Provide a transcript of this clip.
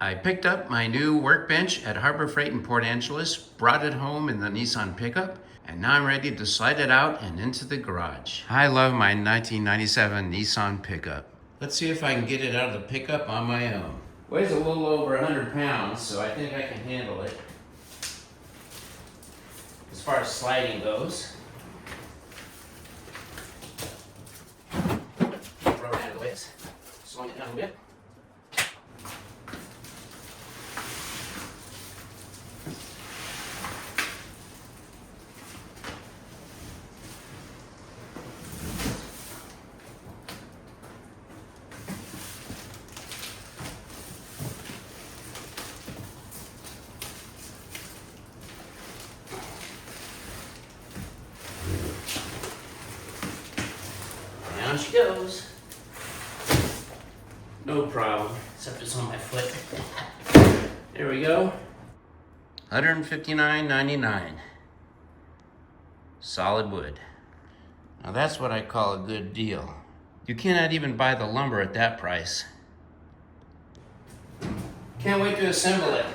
I picked up my new workbench at Harbor Freight in Port Angeles, brought it home in the Nissan pickup, and now I'm ready to slide it out and into the garage. I love my 1997 Nissan pickup. Let's see if I can get it out of the pickup on my own. Weighs a little over 100 pounds, so I think I can handle it. As far as sliding goes. Rubber out of the way, slowing it down a bit. Down she goes. No problem, except it's on my foot. There we go. $159.99. Solid wood. Now that's what I call a good deal. You cannot even buy the lumber at that price. Can't wait to assemble it.